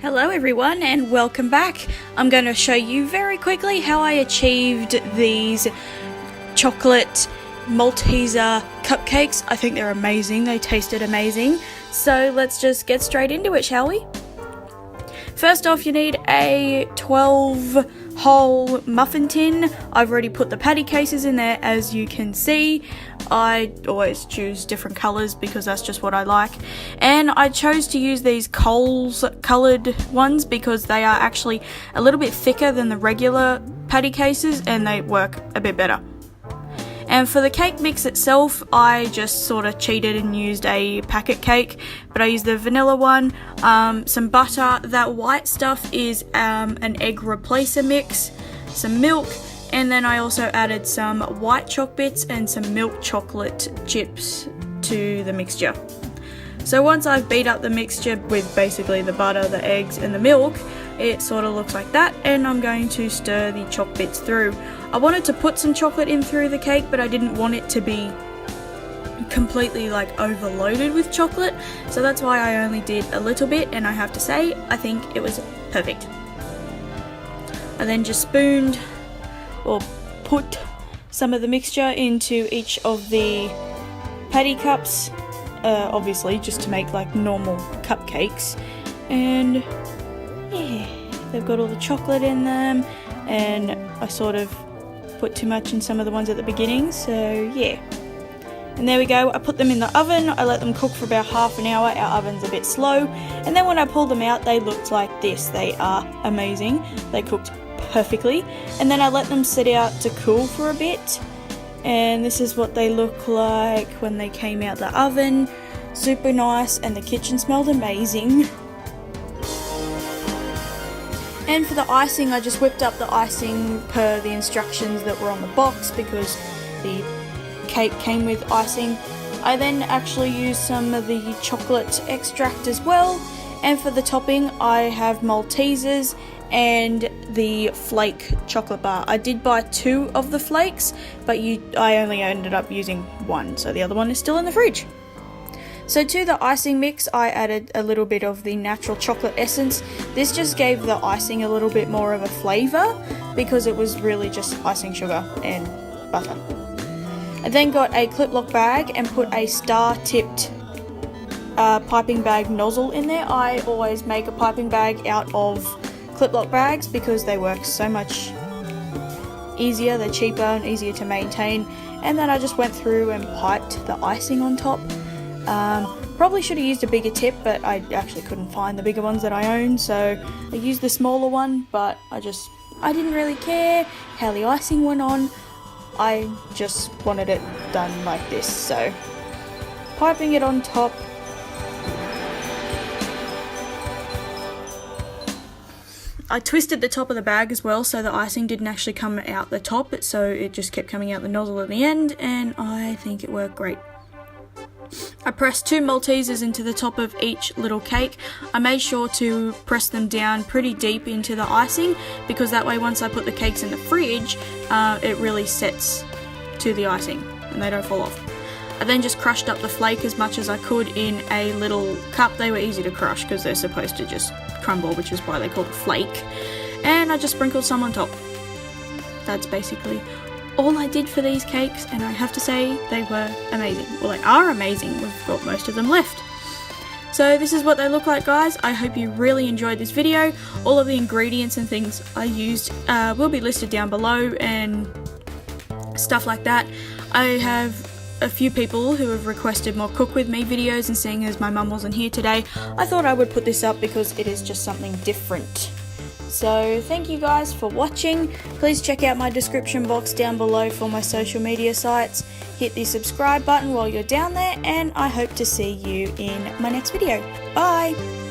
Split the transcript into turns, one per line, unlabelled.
Hello everyone and welcome back. I'm going to show you very quickly how I achieved these chocolate Malteser cupcakes. I think they're amazing, they tasted amazing. So let's just get straight into it, shall we? First off, you need a 12-hole muffin tin. I've already put the patty cases in there, as you can see. I always choose different colours because that's just what I like. And I chose to use these Coles coloured ones because they are actually a little bit thicker than the regular patty cases and they work a bit better. And for the cake mix itself, I just sort of cheated and used a packet cake, but I used the vanilla one, some butter. That white stuff is an egg replacer mix, some milk, and then I also added some white choc bits and some milk chocolate chips to the mixture. So once I've beat up the mixture with basically the butter, the eggs and the milk, it sort of looks like that, and I'm going to stir the choc bits through. I wanted to put some chocolate in through the cake, but I didn't want it to be completely like overloaded with chocolate, so that's why I only did a little bit, and I have to say, I think it was perfect. I then just spooned or put some of the mixture into each of the patty cups, obviously just to make like normal cupcakes, and yeah, they've got all the chocolate in them, and I sort of put too much in some of the ones at the beginning, so yeah. And there we go, I put them in the oven, I let them cook for about half an hour. Our oven's a bit slow, and then when I pulled them out they looked like this. They are amazing, they cooked perfectly, and then I let them sit out to cool for a bit, and this is what they look like when they came out the oven. Super nice, and the kitchen smelled amazing. And for the icing, I just whipped up the icing per the instructions that were on the box because the cake came with icing. I then actually used some of the chocolate extract as well, and for the topping I have Maltesers and the Flake Chocolate bar. I did buy 2 of the flakes, but I only ended up using 1, so the other one is still in the fridge. So to the icing mix, I added a little bit of the natural chocolate essence. This just gave the icing a little bit more of a flavour because it was really just icing sugar and butter. I then got a clip lock bag and put a star-tipped piping bag nozzle in there. I always make a piping bag out of clip lock bags because they work so much easier, they're cheaper and easier to maintain. And then I just went through and piped the icing on top. Probably should have used a bigger tip, but I actually couldn't find the bigger ones that I own, so I used the smaller one, but I didn't really care how the icing went on. I just wanted it done like this, so piping it on top. I twisted the top of the bag as well so the icing didn't actually come out the top, so it just kept coming out the nozzle at the end, and I think it worked great. I pressed 2 Maltesers into the top of each little cake. I made sure to press them down pretty deep into the icing because that way once I put the cakes in the fridge, it really sets to the icing and they don't fall off. I then just crushed up the flake as much as I could in a little cup. They were easy to crush because they're supposed to just crumble, which is why they call it flake. And I just sprinkled some on top. That's basically all I did for these cakes, and I have to say they were amazing. Well, they are amazing. We've got most of them left. So this is what they look like, guys. I hope you really enjoyed this video. All of the ingredients and things I used will be listed down below and stuff like that. I have a few people who have requested more cook with me videos, and seeing as my mum wasn't here today, I thought I would put this up because it is just something different. So thank you guys for watching. Please check out my description box down below for my social media sites. Hit the subscribe button while you're down there, and I hope to see you in my next video. Bye!